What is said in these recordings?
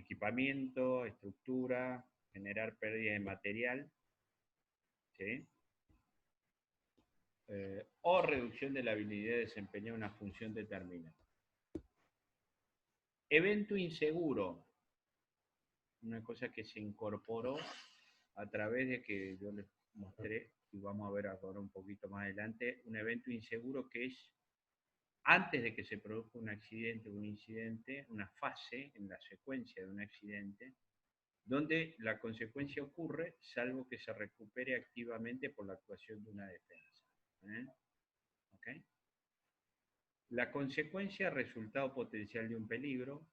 equipamiento, estructura, generar pérdida de material, ¿sí? O reducción de la habilidad de desempeñar una función determinada. Evento inseguro, una cosa que se incorporó a través de que yo les mostré, y vamos a ver ahora un poquito más adelante, un evento inseguro que es antes de que se produzca un accidente o un incidente, una fase en la secuencia de un accidente, donde la consecuencia ocurre salvo que se recupere activamente por la actuación de una defensa. ¿Okay? La consecuencia, resultado potencial de un peligro,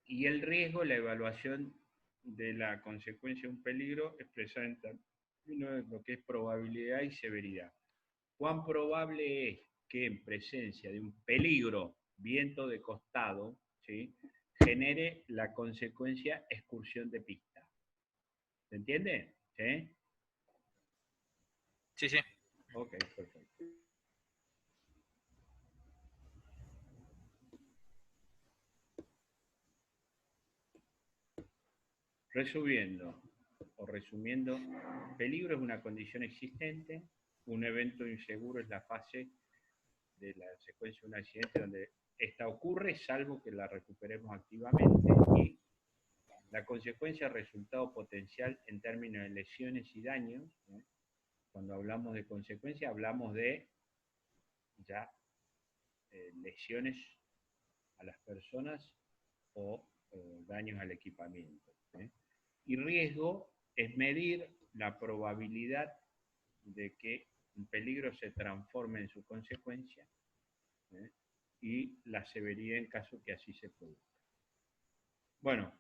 y el riesgo, la evaluación de la consecuencia de un peligro expresada en términos de lo que es probabilidad y severidad. ¿Cuán probable es que en presencia de un peligro, viento de costado, ¿sí?, genere la consecuencia excursión de pista? ¿Se entiende? ¿Sí? Sí, sí. Ok, perfecto. Resumiendo, peligro es una condición existente, un evento inseguro es la fase de la secuencia de un accidente donde esta ocurre, salvo que la recuperemos activamente, y la consecuencia, resultado potencial en términos de lesiones y daños. Cuando hablamos de consecuencia, hablamos de ya lesiones a las personas o daños al equipamiento. Y riesgo es medir la probabilidad de que un peligro se transforme en su consecuencia, y la severidad en caso que así se produzca. Bueno,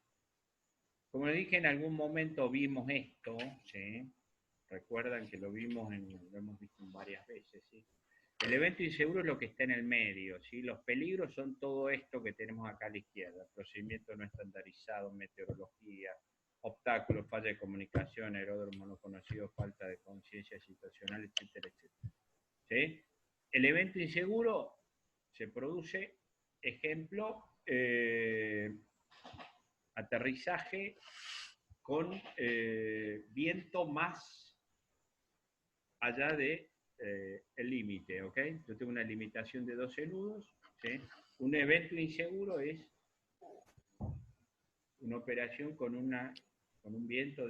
como les dije, en algún momento vimos esto, ¿sí? Recuerdan que lo hemos visto varias veces, ¿sí? El evento inseguro es lo que está en el medio, ¿sí? Los peligros son todo esto que tenemos acá a la izquierda: procedimiento no estandarizado, meteorología, obstáculos, falla de comunicación, aeródromo no conocido, falta de conciencia situacional, etcétera, etcétera. ¿Sí? El evento inseguro se produce, ejemplo, aterrizaje con viento más allá de el límite, ¿ok? Yo tengo una limitación de 12 nudos, ¿sí? Un evento inseguro es una operación con un viento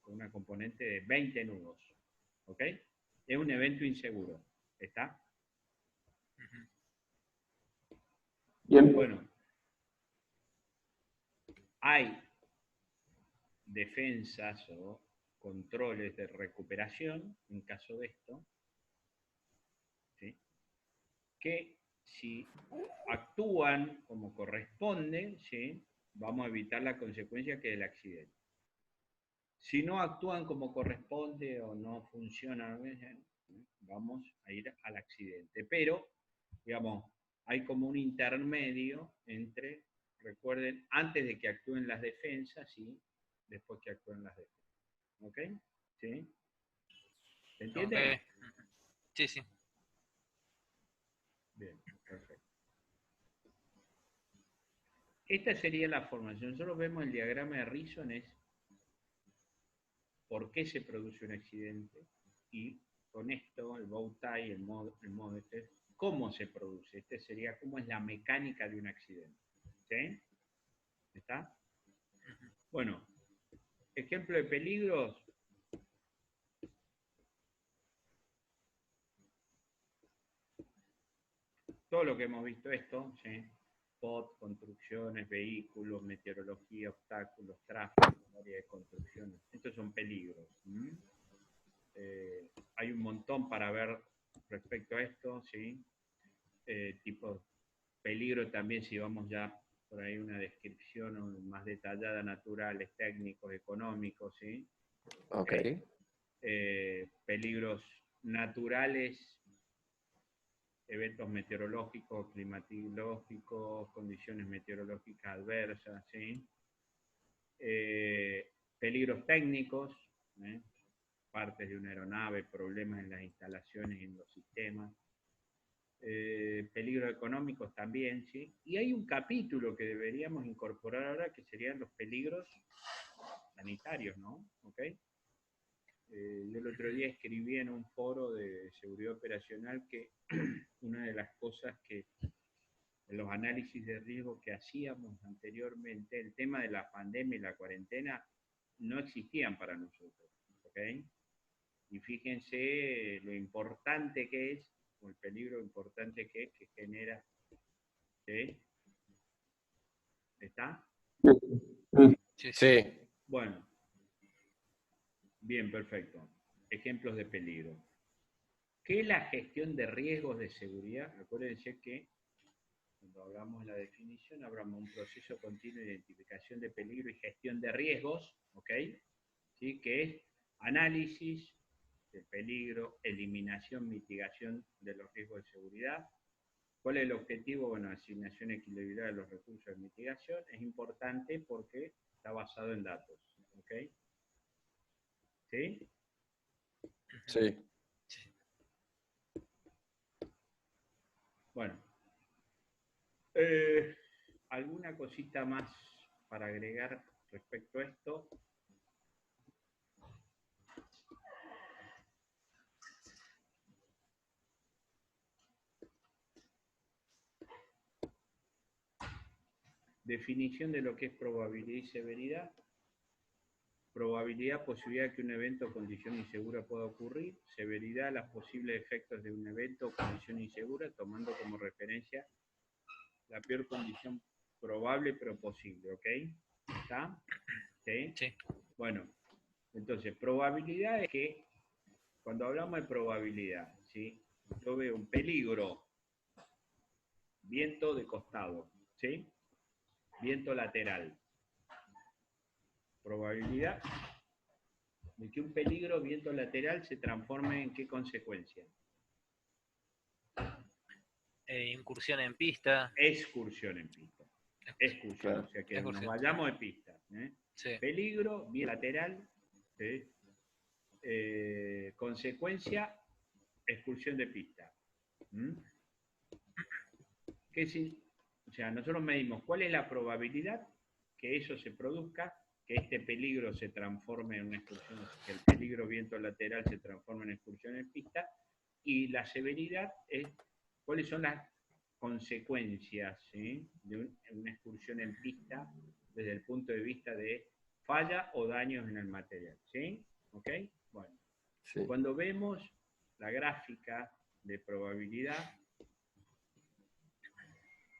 con una componente de 20 nudos, ¿ok? Es un evento inseguro, ¿está? Bien. Bueno, hay defensas o controles de recuperación en caso de esto, ¿sí?, que si actúan como corresponde, ¿sí?, vamos a evitar la consecuencia que es el accidente. Si no actúan como corresponde o no funcionan, vamos a ir al accidente. Pero, digamos, hay como un intermedio entre, recuerden, antes de que actúen las defensas y después que actúen las defensas. ¿Ok? ¿Sí? ¿Se entiende? Okay. Sí, sí. Bien, perfecto. Esta sería la formación. Nosotros vemos el diagrama de Rison, es por qué se produce un accidente, y con esto, el bow tie, el modo este, cómo se produce. Este sería cómo es la mecánica de un accidente. ¿Sí? ¿Está? Bueno, ejemplo de peligros. Todo lo que hemos visto esto, ¿sí? POT, construcciones, vehículos, meteorología, obstáculos, tráfico, área de construcciones. Estos son peligros. Hay un montón para ver respecto a esto, ¿sí? Tipo peligro también, si vamos ya por ahí una descripción más detallada, naturales, técnicos, económicos, ¿sí? Ok. Peligros naturales, eventos meteorológicos, climatológicos, condiciones meteorológicas adversas, ¿sí? Peligros técnicos, partes de una aeronave, problemas en las instalaciones y en los sistemas. peligros económicos también, ¿sí? Y hay un capítulo que deberíamos incorporar ahora que serían los peligros sanitarios, ¿no? ¿Ok? Yo el otro día escribí en un foro de seguridad operacional que una de las cosas que en los análisis de riesgo que hacíamos anteriormente, el tema de la pandemia y la cuarentena no existían para nosotros, ¿ok? Y fíjense lo importante que es, o el peligro importante que es, que genera, ¿sí? ¿Está? Sí. Sí, sí. Sí. Bueno, bien, perfecto. Ejemplos de peligro. ¿Qué es la gestión de riesgos de seguridad? Acuérdense que cuando hablamos de la definición, hablamos de un proceso continuo de identificación de peligro y gestión de riesgos, ¿ok? ¿Sí? Que es análisis del peligro, eliminación, mitigación de los riesgos de seguridad. ¿Cuál es el objetivo? Bueno, asignación equilibrada de los recursos de mitigación. Es importante porque está basado en datos, ¿ok? ¿Sí? Sí. Bueno, ¿alguna cosita más para agregar respecto a esto? Definición de lo que es probabilidad y severidad. Probabilidad, posibilidad que un evento o condición insegura pueda ocurrir. Severidad, los posibles efectos de un evento o condición insegura, tomando como referencia la peor condición probable pero posible, ¿ok? ¿Está? ¿Sí? Sí. Bueno, entonces, probabilidad es que, cuando hablamos de probabilidad, ¿sí? Yo veo un peligro, viento de costado, ¿sí? Viento lateral. Probabilidad de que un peligro, viento lateral, se transforme en qué consecuencia. Incursión en pista. Excursión en pista. Excursión, Claro. o sea que Excursión. nos vayamos de pista. Sí. Peligro, bilateral, ¿sí? Consecuencia, excursión de pista. ¿Mm? O sea, nosotros medimos cuál es la probabilidad que eso se produzca, que este peligro se transforme en una excursión, que el peligro viento lateral se transforme en excursión en pista, y la severidad es cuáles son las consecuencias, ¿sí? De una excursión en pista desde el punto de vista de falla o daños en el material, ¿sí? ¿Ok? Bueno, Sí. cuando vemos la gráfica de probabilidad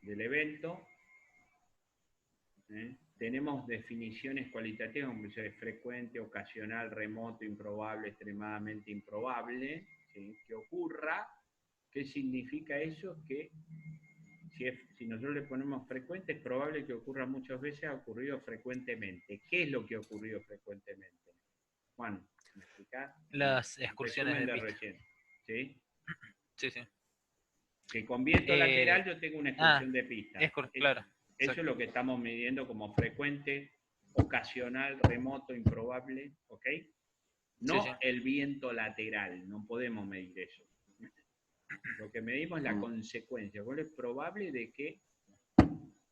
del evento, tenemos definiciones cualitativas como es frecuente, ocasional, remoto, improbable, extremadamente improbable, ¿sí? Que ocurra. ¿Qué significa eso? Que si nosotros le ponemos frecuente, es probable que ocurra muchas veces, ha ocurrido frecuentemente. ¿Qué es lo que ha ocurrido frecuentemente? Juan, ¿me explicás? Las excursiones Resumen de de pista. recién, ¿sí? Sí, sí. Que con viento lateral yo tengo una excursión de pista. Claro. Eso Exacto. es lo que estamos midiendo como frecuente, ocasional, remoto, improbable, ¿ok? No Sí, sí. el viento lateral, no podemos medir eso. Lo que medimos es la consecuencia. ¿Cuál es probable de que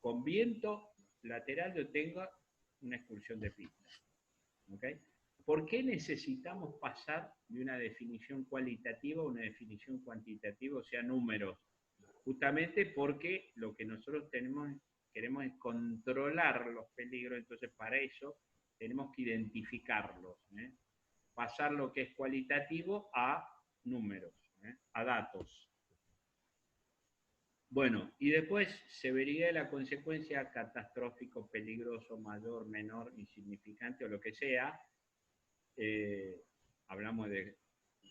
con viento lateral yo tenga una excursión de pista? ¿Ok? ¿Por qué necesitamos pasar de una definición cualitativa a una definición cuantitativa, o sea, números? Justamente porque lo que nosotros queremos es controlar los peligros, entonces para eso tenemos que identificarlos, pasar lo que es cualitativo a números, a datos. Bueno, y después, severidad de la consecuencia, catastrófico, peligroso, mayor, menor, insignificante o lo que sea. Hablamos de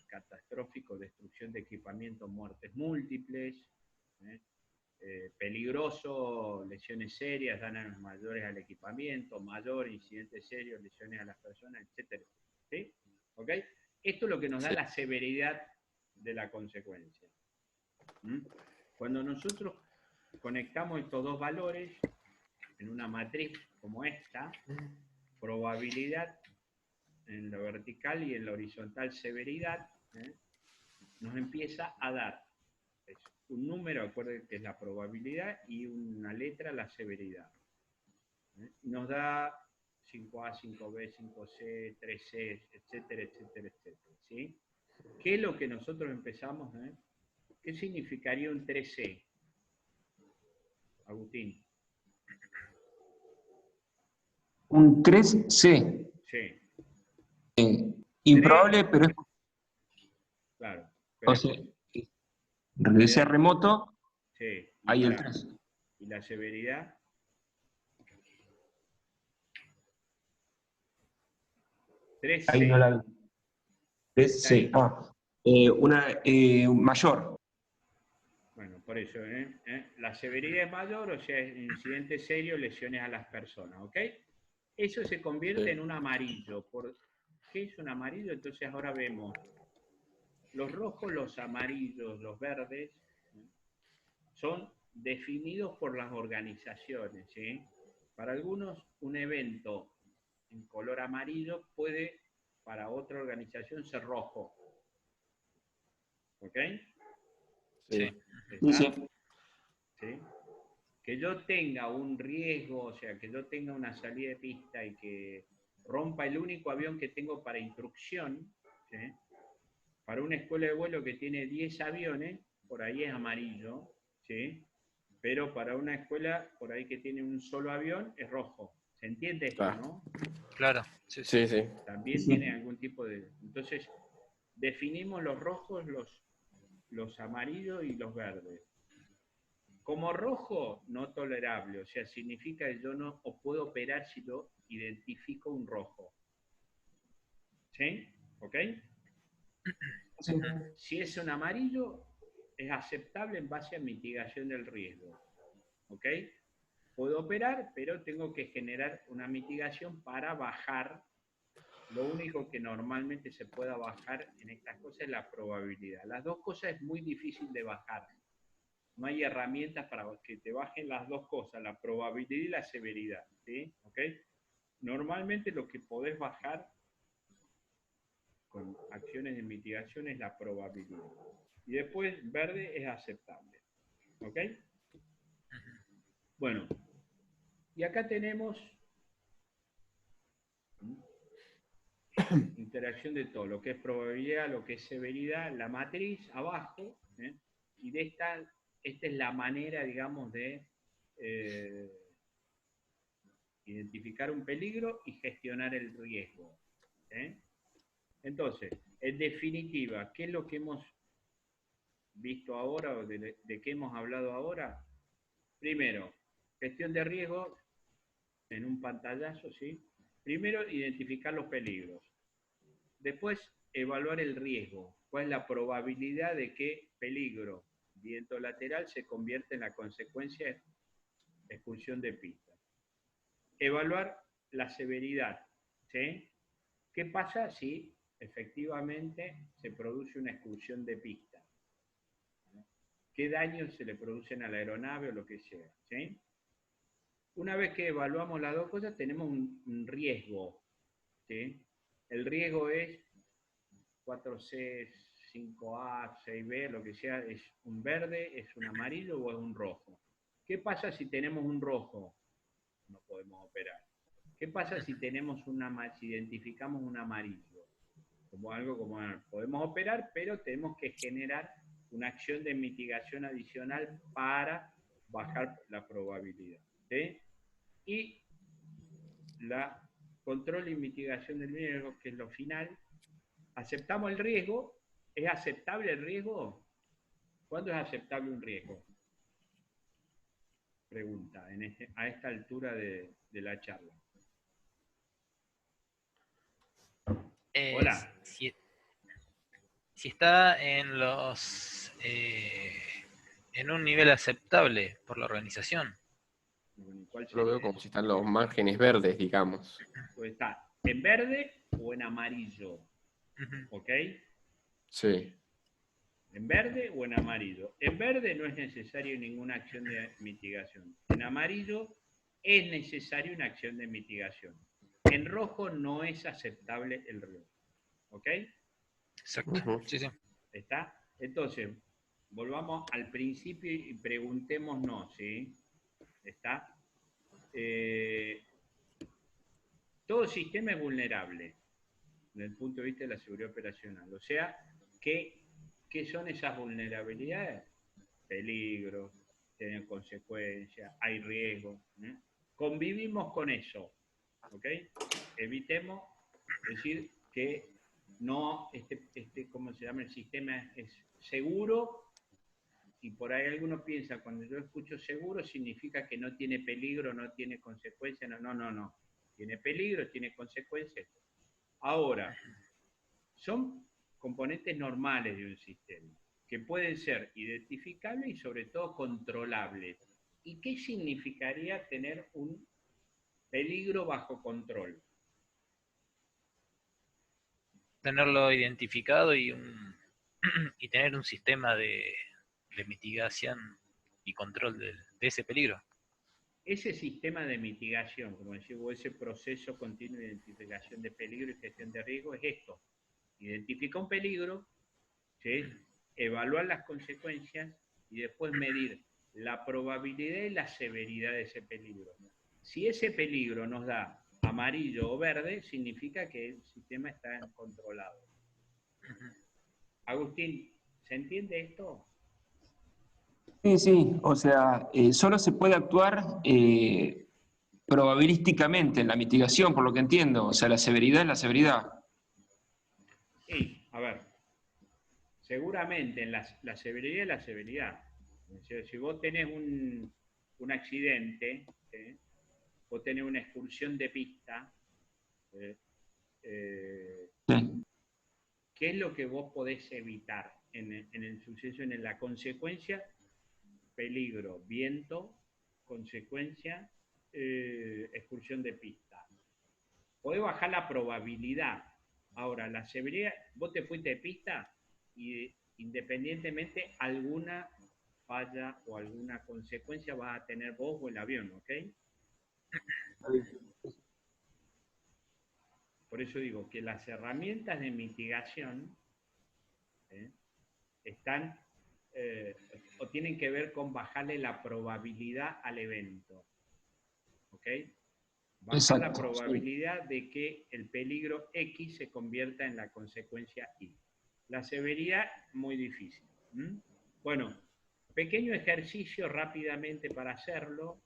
catastrófico, destrucción de equipamiento, muertes múltiples, peligroso, lesiones serias, daños mayores al equipamiento, mayor, incidentes serios, lesiones a las personas, etc. ¿Sí? ¿Ok? Esto es lo que nos da la severidad de la consecuencia. Cuando nosotros conectamos estos dos valores en una matriz como esta, probabilidad en la vertical y en la horizontal severidad, nos empieza a dar Es un número, acuérdense que es la probabilidad, y una letra, la severidad. Nos da 5A, 5B, 5C, 3C, etcétera, etcétera, etcétera. ¿Sí? ¿Qué es lo que nosotros empezamos? ¿Qué significaría un 3C? Agustín. Un 3C. Sí. Improbable, pero es Claro. Pero posible. Que sea remoto, sí. ahí el 3. ¿Y la severidad? Ahí no 3C. la vi. 3C. Una mayor. Bueno, por eso, la severidad es mayor, o sea, es incidente serio, lesiones a las personas, ¿ok? Eso se convierte en un amarillo. ¿Qué es un amarillo? Entonces ahora vemos los rojos, los amarillos, los verdes, son definidos por las organizaciones, ¿sí? Para algunos, un evento en color amarillo puede, para otra organización, ser rojo. ¿Ok? Sí. ¿Está? ¿Sí? Que yo tenga un riesgo, o sea, que yo tenga una salida de pista y que rompa el único avión que tengo para instrucción, ¿sí? Para una escuela de vuelo que tiene 10 aviones, por ahí es amarillo, ¿sí? Pero para una escuela, por ahí que tiene un solo avión, es rojo. ¿Se entiende esto, Claro. no? Claro, sí, sí. Sí. También tiene algún tipo de... Entonces, definimos los rojos, los amarillos y los verdes. Como rojo, no tolerable, o sea, significa que yo no puedo operar si yo identifico un rojo. ¿Sí? ¿Ok? Sí. Si es un amarillo, es aceptable en base a mitigación del riesgo. ¿Ok? Puedo operar, pero tengo que generar una mitigación para bajar. Lo único que normalmente se pueda bajar en estas cosas es la probabilidad. Las dos cosas es muy difícil de bajar. No hay herramientas para que te bajen las dos cosas, la probabilidad y la severidad. ¿Sí? ¿Ok? Normalmente lo que podés bajar con acciones de mitigación es la probabilidad. Y después verde es aceptable. ¿Ok? Bueno, y acá tenemos interacción de todo, lo que es probabilidad, lo que es severidad, la matriz abajo, y de esta es la manera, digamos, de identificar un peligro y gestionar el riesgo. Entonces, en definitiva, ¿qué es lo que hemos visto ahora o de qué hemos hablado ahora? Primero, gestión de riesgos en un pantallazo, ¿sí? Primero, identificar los peligros. Después, evaluar el riesgo. ¿Cuál es la probabilidad de que peligro, viento lateral, se convierta en la consecuencia de expulsión de pista? Evaluar la severidad. ¿Sí? ¿Qué pasa si efectivamente se produce una expulsión de pista? ¿Qué daños se le producen a la aeronave o lo que sea? ¿Sí? Una vez que evaluamos las dos cosas, tenemos un riesgo. ¿Sí? El riesgo es 4C, 5A, 6B, lo que sea, es un verde, es un amarillo o es un rojo. ¿Qué pasa si tenemos un rojo? No podemos operar. ¿Qué pasa si si identificamos un amarillo? Como algo como podemos operar, pero tenemos que generar una acción de mitigación adicional para bajar la probabilidad. ¿Sí? Y la control y mitigación del riesgo, que es lo final. ¿Aceptamos el riesgo? ¿Es aceptable el riesgo? ¿Cuándo es aceptable un riesgo? Pregunta, a esta altura de la charla. Hola. Si está en un nivel aceptable por la organización. ¿Cuál Lo veo sería como eso? si están los márgenes verdes, digamos. Pues está en verde o en amarillo. ¿Ok? Sí. En verde o en amarillo. En verde no es necesario ninguna acción de mitigación. En amarillo es necesaria una acción de mitigación. En rojo no es aceptable el riesgo. ¿Ok? Exacto. Sí, sí. ¿Está? Entonces, volvamos al principio y preguntémonos, ¿sí? ¿Está? Todo sistema es vulnerable desde el punto de vista de la seguridad operacional. O sea, ¿qué son esas vulnerabilidades? Peligros, tienen consecuencias, hay riesgos. Convivimos con eso, ¿ok? Evitemos decir que no, ¿cómo se llama? El sistema es seguro, y por ahí algunos piensan, cuando yo escucho seguro, significa que no tiene peligro, no tiene consecuencias. No. Tiene peligro, tiene consecuencias. Ahora, son componentes normales de un sistema, que pueden ser identificables y sobre todo controlables. ¿Y qué significaría tener un peligro bajo control? Tenerlo identificado y y tener un sistema de mitigación y control de ese peligro. Ese sistema de mitigación, como decimos, ese proceso continuo de identificación de peligro y gestión de riesgo es esto. Identifica un peligro, ¿sí? Evaluar las consecuencias y después medir la probabilidad y la severidad de ese peligro. Si ese peligro nos da amarillo o verde, significa que el sistema está controlado. Agustín, ¿se entiende esto? Sí, o sea, solo se puede actuar probabilísticamente en la mitigación, por lo que entiendo. O sea, la severidad es la severidad. Sí, a ver, seguramente en la severidad es la severidad. Si vos tenés un accidente, ¿sí? Vos tenés una excursión de pista, Sí. ¿qué es lo que vos podés evitar en el suceso, en la consecuencia? Peligro, viento, consecuencia, excursión de pista. Podés bajar la probabilidad. Ahora, la severidad, vos te fuiste de pista y independientemente alguna falla o alguna consecuencia vas a tener vos o el avión, ¿ok? Por eso digo que las herramientas de mitigación están o tienen que ver con bajarle la probabilidad al evento. ¿Ok? Bajar la Exacto, sí. probabilidad de que el peligro X se convierta en la consecuencia Y. La severidad, muy difícil. Bueno, pequeño ejercicio rápidamente para hacerlo.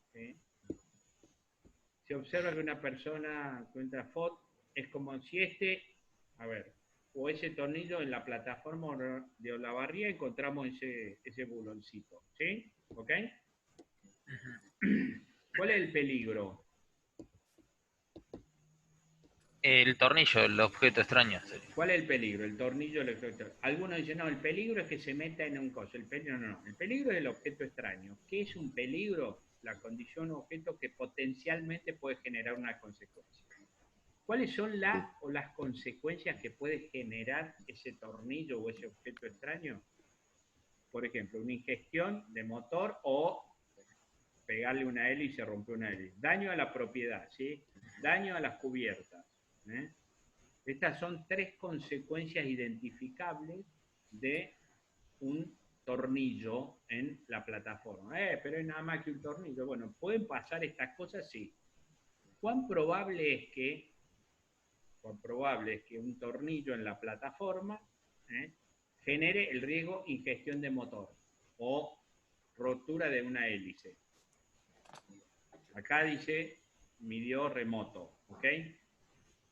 Se observa que una persona encuentra FOD, es como si a ver, o ese tornillo en la plataforma de Olavarría encontramos ese buloncito, ¿sí? ¿Ok? ¿Cuál es el peligro? El tornillo, el objeto extraño. ¿Cuál es el peligro? El tornillo, el efecto. Algunos dicen, no, el peligro es que se meta en un coso. El peligro no. El peligro es el objeto extraño. ¿Qué es un peligro? La condición o objeto que potencialmente puede generar una consecuencia. ¿Cuáles son las consecuencias que puede generar ese tornillo o ese objeto extraño? Por ejemplo, una ingestión de motor o pegarle una hélice y se rompe una hélice. Daño a la propiedad, ¿sí? Daño a las cubiertas. Estas son 3 consecuencias identificables de un tornillo en la plataforma. Pero es nada más que un tornillo. Bueno, ¿pueden pasar estas cosas? Sí. ¿Cuán probable es que un tornillo en la plataforma genere el riesgo ingestión de motor o rotura de una hélice? Acá dice midió remoto, ¿ok?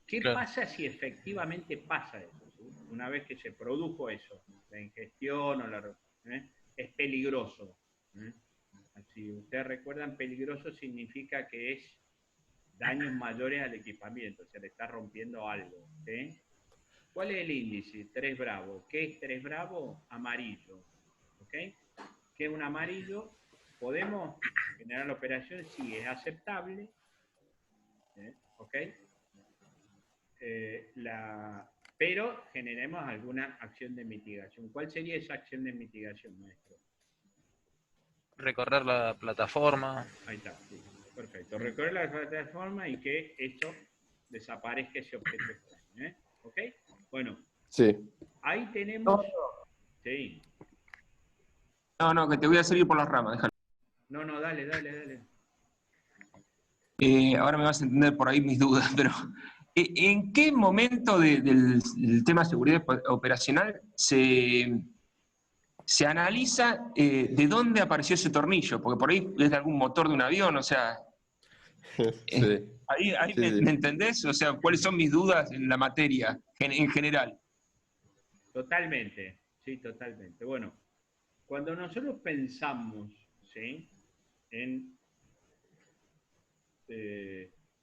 ¿Qué Claro. pasa si efectivamente pasa eso? ¿Sí? Una vez que se produjo eso, la ingestión o es peligroso. Si ustedes recuerdan, peligroso significa que es daños mayores al equipamiento, se le está rompiendo algo. ¿Sí? ¿Cuál es el índice? 3 bravo. ¿Qué es 3 bravo? Amarillo. ¿Ok? ¿Qué es un amarillo? ¿Podemos generar la operación? Sí, es aceptable. ¿Ok? Pero generemos alguna acción de mitigación. ¿Cuál sería esa acción de mitigación, maestro? Recorrer la plataforma. Ahí está, sí. Perfecto. Recorrer la plataforma y que esto desaparezca ese objeto extraño. ¿Ok? Bueno, Sí. ahí tenemos... Sí. No, que te voy a seguir por las ramas, déjalo. No, dale. Ahora me vas a entender por ahí mis dudas, pero ¿en qué momento del tema de seguridad operacional se analiza de dónde apareció ese tornillo? Porque por ahí es de algún motor de un avión, o sea, Sí, ahí sí, me sí. entendés, o sea, ¿cuáles son mis dudas en la materia en general? Totalmente, sí, totalmente. Bueno, cuando nosotros pensamos, ¿sí? En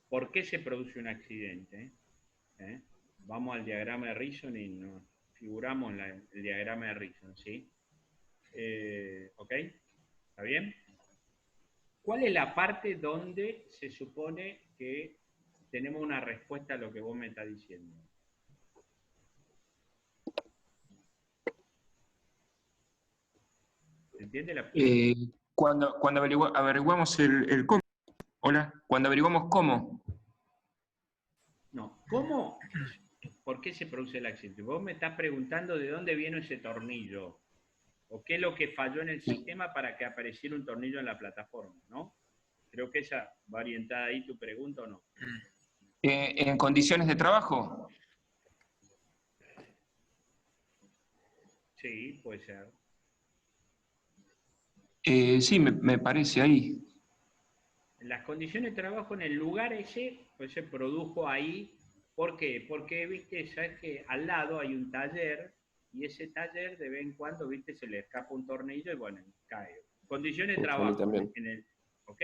por qué se produce un accidente, ¿eh? Vamos al diagrama de Rison y nos figuramos el diagrama de Rison, ¿sí? ¿Ok? ¿Está bien? ¿Cuál es la parte donde se supone que tenemos una respuesta a lo que vos me estás diciendo? ¿Se entiende la? Cuando averiguamos el cómo. Hola, cuando averiguamos cómo. No, ¿cómo? ¿Por qué se produce el accidente? Vos me estás preguntando de dónde viene ese tornillo, o qué es lo que falló en el sistema para que apareciera un tornillo en la plataforma, ¿no? Creo que esa va orientada ahí tu pregunta, ¿o no? En condiciones de trabajo. Sí, puede ser. Sí, me parece ahí. En las condiciones de trabajo, en el lugar ese, pues se produjo ahí. ¿Por qué? Porque, viste, sabes que al lado hay un taller y ese taller de vez en cuando, viste, se le escapa un tornillo y bueno, cae. Condiciones de A mí trabajo, también. ¿ok?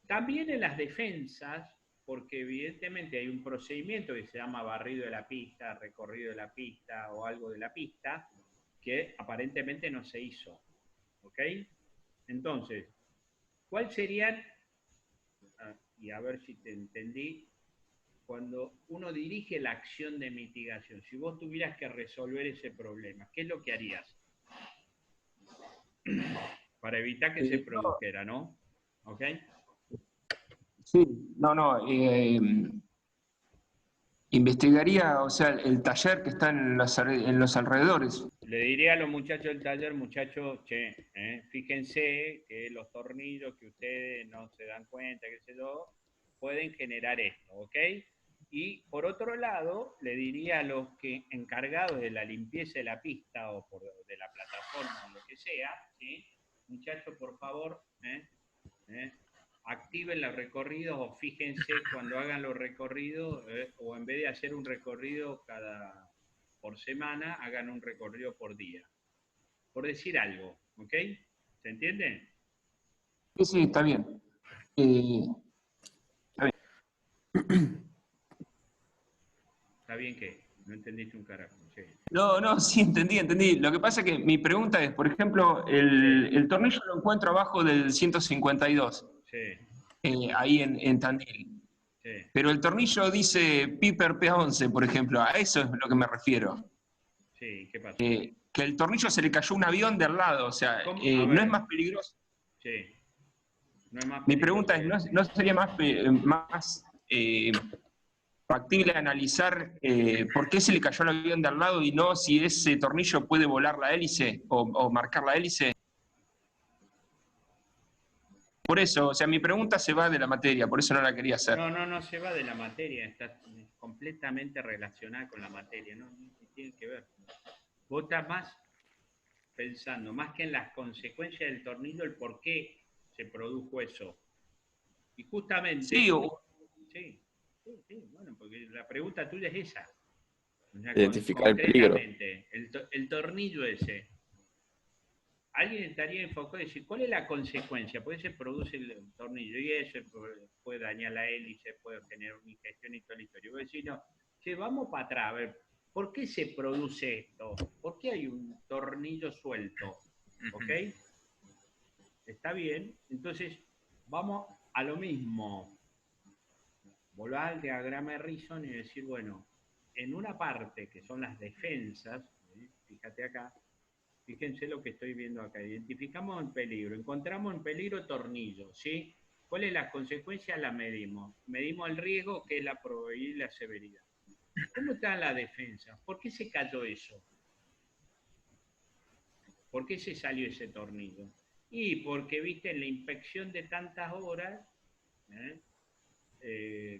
También en las defensas, porque evidentemente hay un procedimiento que se llama barrido de la pista, recorrido de la pista o algo de la pista, que aparentemente no se hizo, ¿ok? Entonces, ¿cuál serían, y a ver si te entendí, cuando uno dirige la acción de mitigación, si vos tuvieras que resolver ese problema, ¿qué es lo que harías? Para evitar que se No, produjera, ¿no? ¿Ok? sí, no. Investigaría, o sea, el taller que está en los alrededores. Le diría a los muchachos del taller, muchachos, che, fíjense que los tornillos que ustedes no se dan cuenta, qué sé yo, pueden generar esto, ¿ok? Y por otro lado, le diría a los que encargados de la limpieza de la pista o de la plataforma o lo que sea, ¿sí? Muchachos, por favor, activen los recorridos o fíjense cuando hagan los recorridos, o en vez de hacer un recorrido por semana, hagan un recorrido por día. Por decir algo, ¿ok? ¿Se entiende? Sí, está bien. Eh, está bien. Está bien que no entendiste un carajo. Sí. No, sí, entendí. Lo que pasa es que mi pregunta es, por ejemplo, Sí, el tornillo lo encuentro abajo del 152, sí, ahí en Tandil. sí, Pero el tornillo dice Piper P11, por ejemplo, a eso es lo que me refiero. sí, ¿qué pasó? Que el tornillo se le cayó un avión de al lado, o sea, ¿Cómo? A no es ver, más peligroso. sí, no es más Mi pregunta peligroso. es, ¿no sería más factible analizar por qué se le cayó el avión de al lado y no si ese tornillo puede volar la hélice o marcar la hélice? Por eso, o sea, mi pregunta se va de la materia, por eso no la quería hacer. No se va de la materia, está completamente relacionada con la materia, no tiene que ver. Vos estás más pensando, más que en las consecuencias del tornillo, el por qué se produjo eso. Y Sí, justamente, sí, bueno, porque la pregunta tuya es esa. O sea, Identificar el peligro. concretamente, el tornillo ese, alguien estaría enfocado en decir, ¿cuál es la consecuencia? Puede se produce el tornillo y eso puede dañar la hélice, puede generar una ingestión y toda la historia. Y vos decís, no, che, vamos para atrás, a ver, ¿por qué se produce esto? ¿Por qué hay un tornillo suelto? ¿Ok? Está bien. Entonces, vamos a lo mismo. Volver al diagrama de Rison y decir, bueno, en una parte que son las defensas, fíjate acá, fíjense lo que estoy viendo acá. Identificamos el peligro, encontramos en peligro tornillo, ¿sí? ¿Cuál es la consecuencia? La medimos. Medimos el riesgo, que es la probabilidad y la severidad. ¿Cómo está la defensa? ¿Por qué se cayó eso? ¿Por qué se salió ese tornillo? Y porque, viste, en la inspección de tantas horas,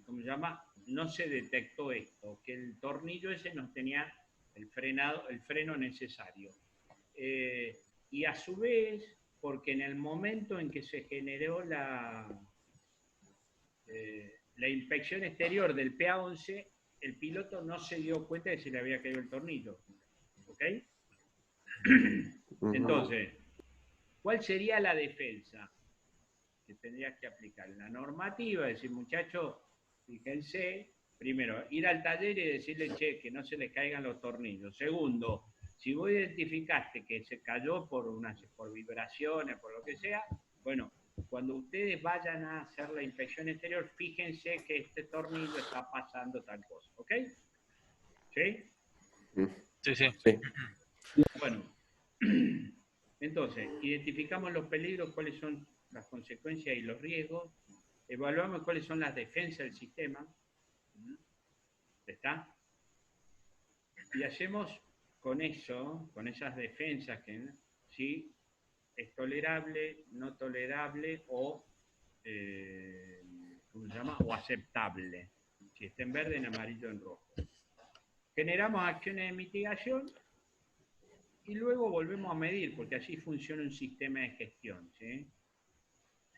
¿cómo se llama? No se detectó esto, que el tornillo ese no tenía el freno necesario. Y a su vez, porque en el momento en que se generó la inspección exterior del PA11, el piloto no se dio cuenta de que se le había caído el tornillo. ¿Ok? Entonces, ¿cuál sería la defensa que tendrías que aplicar? La normativa, decir, muchachos, fíjense, primero, ir al taller y decirle, che, que no se les caigan los tornillos. Segundo, si vos identificaste que se cayó por vibraciones, por lo que sea, bueno, cuando ustedes vayan a hacer la inspección exterior, fíjense que este tornillo está pasando tal cosa, ¿ok? ¿Sí? Sí, sí. Sí. Bueno, entonces, identificamos los peligros, cuáles son las consecuencias y los riesgos, evaluamos cuáles son las defensas del sistema, ¿está? Y hacemos con eso, con esas defensas, que si es tolerable, no tolerable o, ¿cómo se llama? O aceptable. Si está en verde, en amarillo, en rojo. Generamos acciones de mitigación y luego volvemos a medir, porque así funciona un sistema de gestión, ¿sí?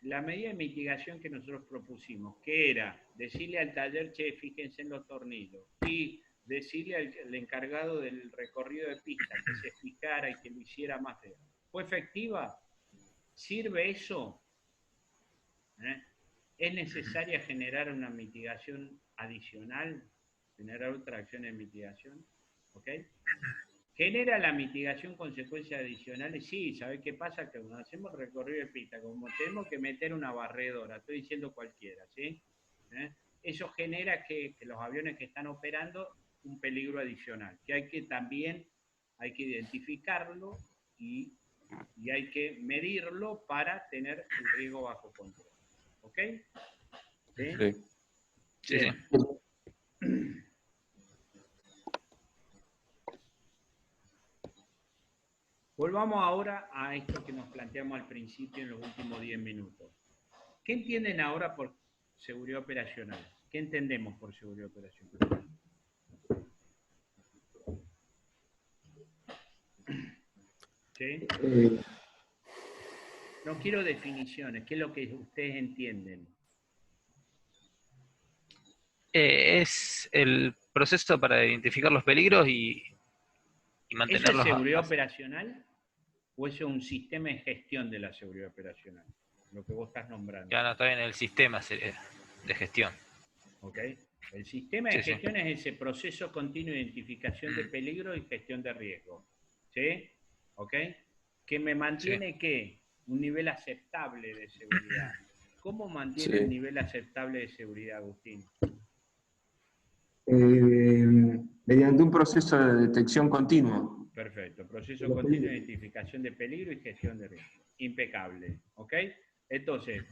La medida de mitigación que nosotros propusimos, que era decirle al taller, che, fíjense en los tornillos, y decirle al encargado del recorrido de pista que se ficara y que lo hiciera más feo. ¿Fue efectiva? ¿Sirve eso? ¿Es necesaria generar una mitigación adicional? ¿Generar otra acción de mitigación? ¿Ok? ¿Genera la mitigación consecuencias adicionales? Sí, ¿sabes qué pasa? Que cuando hacemos recorrido de pista, como tenemos que meter una barredora, estoy diciendo cualquiera, ¿sí? Eso genera que los aviones que están operando un peligro adicional, que también hay que identificarlo y hay que medirlo para tener el riesgo bajo control. ¿Ok? ¿Sí? Sí. Sí, sí. Volvamos ahora a esto que nos planteamos al principio en los últimos 10 minutos. ¿Qué entienden ahora por seguridad operacional? ¿Qué entendemos por seguridad operacional? ¿Sí? No quiero definiciones, ¿qué es lo que ustedes entienden? Es el proceso para identificar los peligros y ¿Eso es mantenerlos seguridad operacional o eso es un sistema de gestión de la seguridad operacional? Lo que vos estás nombrando. ya no está en el sistema de gestión. ¿Ok? El sistema de Sí, sí. gestión es ese proceso continuo de identificación de peligro y gestión de riesgo. ¿Sí? ¿Ok? Que me mantiene, ¿qué? Un nivel aceptable de seguridad. ¿Cómo mantiene el Sí. nivel aceptable de seguridad, Agustín? Mediante un proceso de detección continuo. Perfecto. Proceso continuo de identificación de peligro y gestión de riesgo. Impecable. ¿Ok? Entonces,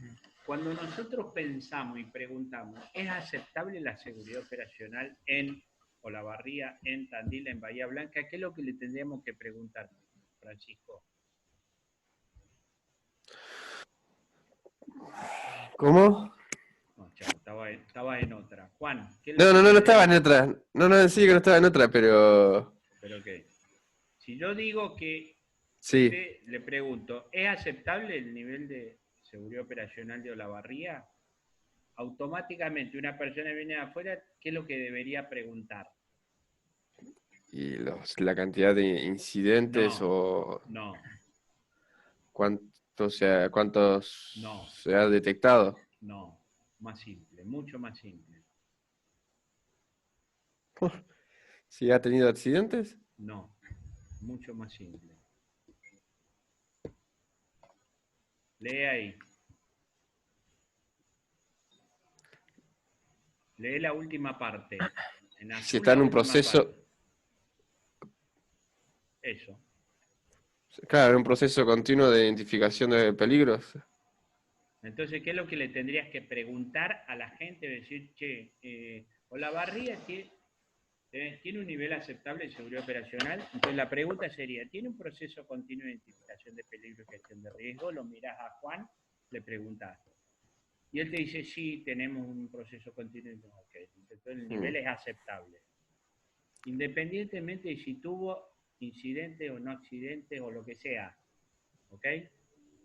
cuando nosotros pensamos y preguntamos, ¿es aceptable la seguridad operacional en Olavarría, en Tandil, en Bahía Blanca? ¿Qué es lo que le tendríamos que preguntar, Francisco? ¿Cómo? No, chao, estaba en otra. Juan, ¿qué es lo No, que no, no, no tendríamos? estaba en otra. No, en serio que no estaba en otra, pero... ¿Pero qué? Si yo digo que Sí. usted le pregunto, ¿es aceptable el nivel de seguridad operacional de Olavarría? Automáticamente una persona viene de afuera, ¿qué es lo que debería preguntar? Y la cantidad de incidentes No, o no, cuántos no, se ha detectado. no. Más simple, mucho más simple. ¿Si ha tenido accidentes? No, mucho más simple. Lee ahí. Lee la última parte. En azul, Si está la en un última proceso, parte. Eso. claro, en un proceso continuo de identificación de peligros. Entonces, ¿qué es lo que le tendrías que preguntar a la gente? Decir, che, Olavarría tiene... ¿Tiene un nivel aceptable de seguridad operacional? Entonces la pregunta sería, ¿tiene un proceso continuo de identificación de peligro y gestión de riesgo? Lo mirás a Juan, le preguntás. Y él te dice, sí, tenemos un proceso continuo. Ok, entonces el nivel es aceptable. Independientemente de si tuvo incidentes o no accidentes o lo que sea. ¿Ok?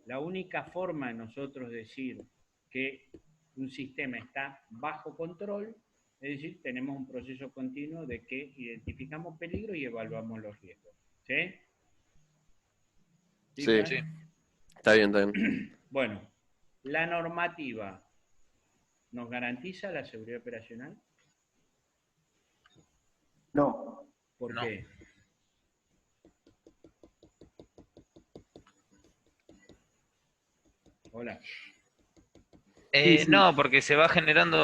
La única forma de nosotros decir que un sistema está bajo control, es decir, tenemos un proceso continuo de que identificamos peligro y evaluamos los riesgos. ¿Sí? Sí, Fran? Sí. está bien. Bueno, la normativa nos garantiza la seguridad operacional. No. ¿Por No. qué? Hola. Sí, sí. No, porque se va generando.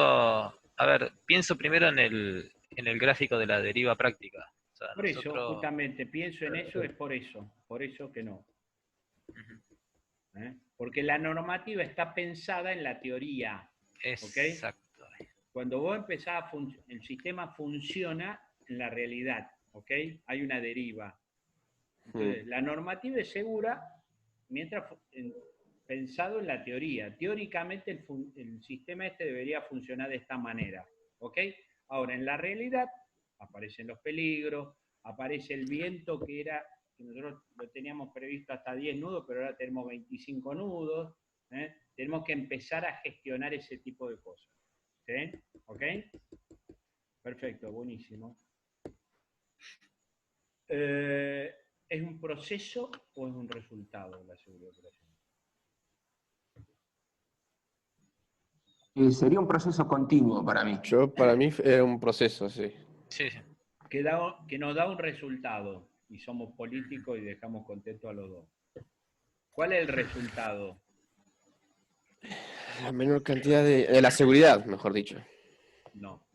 A ver, pienso primero en el gráfico de la deriva práctica. O sea, Por eso, nosotros. justamente, pienso en eso, es por eso que no. Ujú. Porque la normativa está pensada en la teoría. ¿Ok? Exacto. Cuando vos empezás el sistema funciona en la realidad. ¿Ok? Hay una deriva. Entonces, la normativa es segura mientras pensado en la teoría. Teóricamente el sistema este debería funcionar de esta manera. ¿Ok? Ahora, en la realidad aparecen los peligros, aparece el viento que nosotros lo teníamos previsto hasta 10 nudos, pero ahora tenemos 25 nudos. Tenemos que empezar a gestionar ese tipo de cosas. ¿Sí? ¿Ok? Perfecto, buenísimo. ¿Es un proceso o es un resultado la seguridad operacional? Sería un proceso continuo para mí. Para mí era un proceso, sí. Sí, sí. Que nos da un resultado y somos políticos y dejamos contentos a los dos. ¿Cuál es el resultado? La menor cantidad de la seguridad, mejor dicho. No.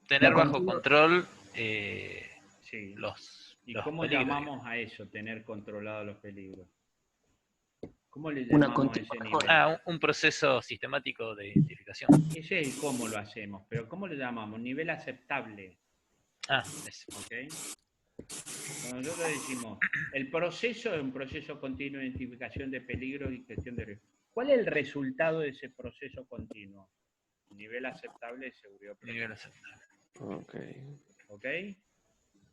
Tener La bajo continua- control Sí. los ¿Y cómo peligros. llamamos a eso, tener controlados los peligros? ¿Cómo le Una llamamos a continua ese mejora. nivel? Un proceso sistemático de identificación. Ese es el cómo lo hacemos, pero ¿cómo le llamamos? Nivel aceptable. Eso. ¿Ok? Cuando nosotros decimos, el proceso es un proceso continuo de identificación de peligros y gestión de riesgos. ¿Cuál es el resultado de ese proceso continuo? Nivel aceptable de seguridad Nivel operacional. aceptable. Ok. ¿Ok?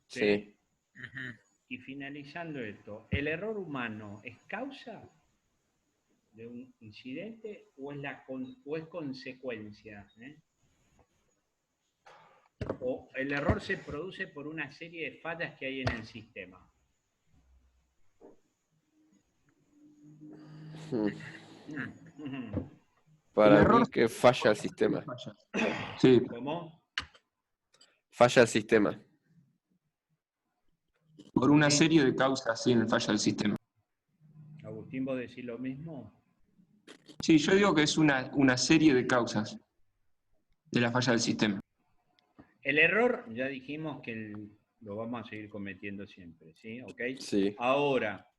Sí. Ujú. Y finalizando esto, ¿el error humano es causa de un incidente o es consecuencia? ¿O el error se produce por una serie de fallas que hay en el sistema? Para El error mí que falla el sistema. falla. Sí, ¿Cómo? Falla el sistema. por una serie de causas, sí, en el falla del sistema. Agustín, ¿vos decís lo mismo? Sí, yo digo que es una serie de causas de la falla del sistema. El error, ya dijimos que lo vamos a seguir cometiendo siempre, ¿sí? ¿Ok? Sí. Ahora,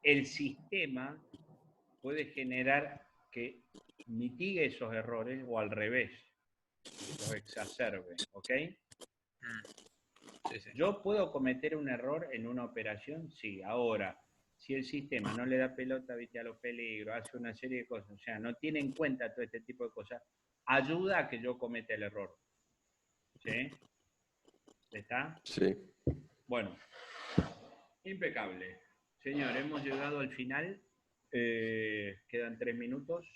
el sistema puede generar que mitigue esos errores o al revés, los exacerbe, ¿ok? Sí, sí. ¿Yo puedo cometer un error en una operación? Sí. Ahora, si el sistema no le da pelota, viste, a los peligros, hace una serie de cosas, o sea, no tiene en cuenta todo este tipo de cosas, ayuda a que yo cometa el error. ¿Sí? ¿Está? Sí. Bueno, impecable. Señor, hemos llegado al final. Quedan 3 minutos.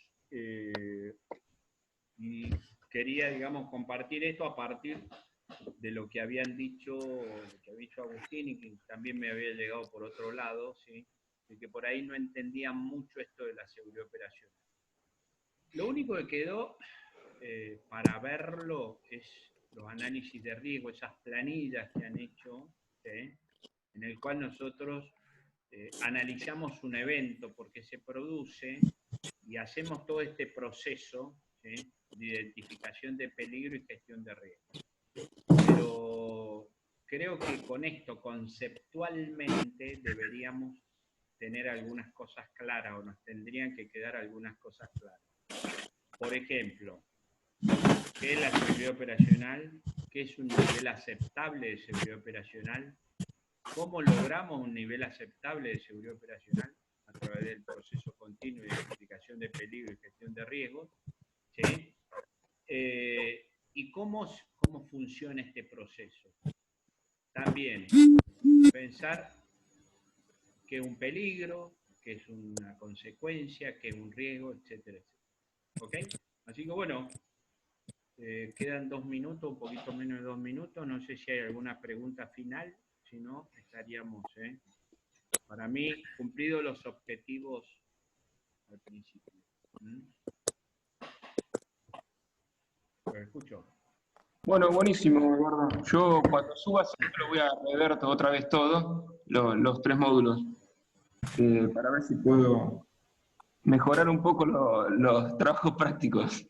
Y quería, digamos, compartir esto a partir de lo que habían dicho, lo que había dicho Agustín y que también me había llegado por otro lado, ¿sí? De que por ahí no entendían mucho esto de la seguridad operacional. Lo único que quedó para verlo es los análisis de riesgo, esas planillas que han hecho, ¿sí? En el cual nosotros analizamos un evento, por qué se produce, y hacemos todo este proceso, ¿sí? De identificación de peligro y gestión de riesgo. Pero creo que con esto conceptualmente deberíamos tener algunas cosas claras o nos tendrían que quedar algunas cosas claras. Por ejemplo, ¿qué es la seguridad operacional? qué es un nivel aceptable de seguridad operacional, cómo logramos un nivel aceptable de seguridad operacional a través del proceso continuo de identificación de peligro y gestión de riesgos, ¿sí? Y cómo funciona este proceso. También pensar que es un peligro, que es una consecuencia, que es un riesgo, etcétera, etcétera. ¿Ok? Así que bueno, quedan 2 minutos, un poquito menos de 2 minutos. No sé si hay alguna pregunta final, si no, estaríamos, para mí, cumplidos los objetivos al principio. ¿Lo escucho? Bueno, buenísimo, Eduardo. Yo cuando suba siempre lo voy a rever otra vez todo, los 3 módulos, para ver si puedo mejorar un poco los trabajos prácticos.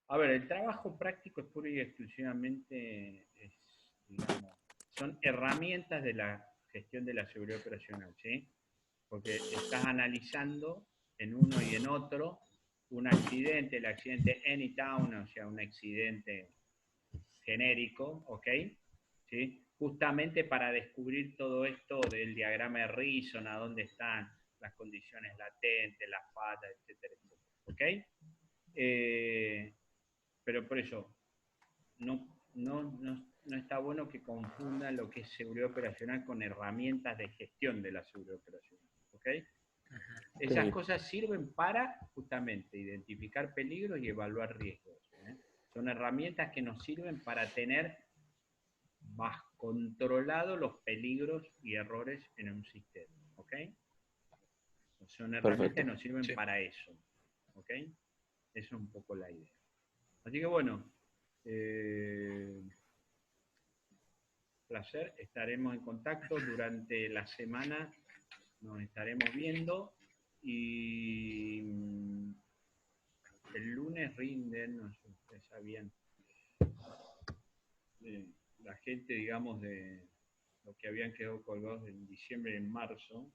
A ver, el trabajo práctico es pura y exclusivamente, digamos, son herramientas de la gestión de la seguridad operacional, ¿sí? Porque estás analizando en uno y en otro un accidente, el accidente Anytown, o sea, un accidente genérico, ¿ok? ¿Sí? Justamente para descubrir todo esto del diagrama de Reason, a dónde están las condiciones latentes, las fallas, etcétera, etcétera, ¿ok? Pero por eso, no está bueno que confundan lo que es seguridad operacional con herramientas de gestión de la seguridad operacional, ¿ok? Esas cosas sirven para justamente identificar peligros y evaluar riesgos. Son herramientas que nos sirven para tener más controlados los peligros y errores en un sistema, ¿ok? Son herramientas que Perfecto. nos sirven Sí. para eso, ¿ok? Eso es un poco la idea. Así que bueno, placer, estaremos en contacto durante la semana, nos estaremos viendo y el lunes rinden, no sé si ustedes sabían, la gente, digamos, de los que habían quedado colgados en diciembre y en marzo,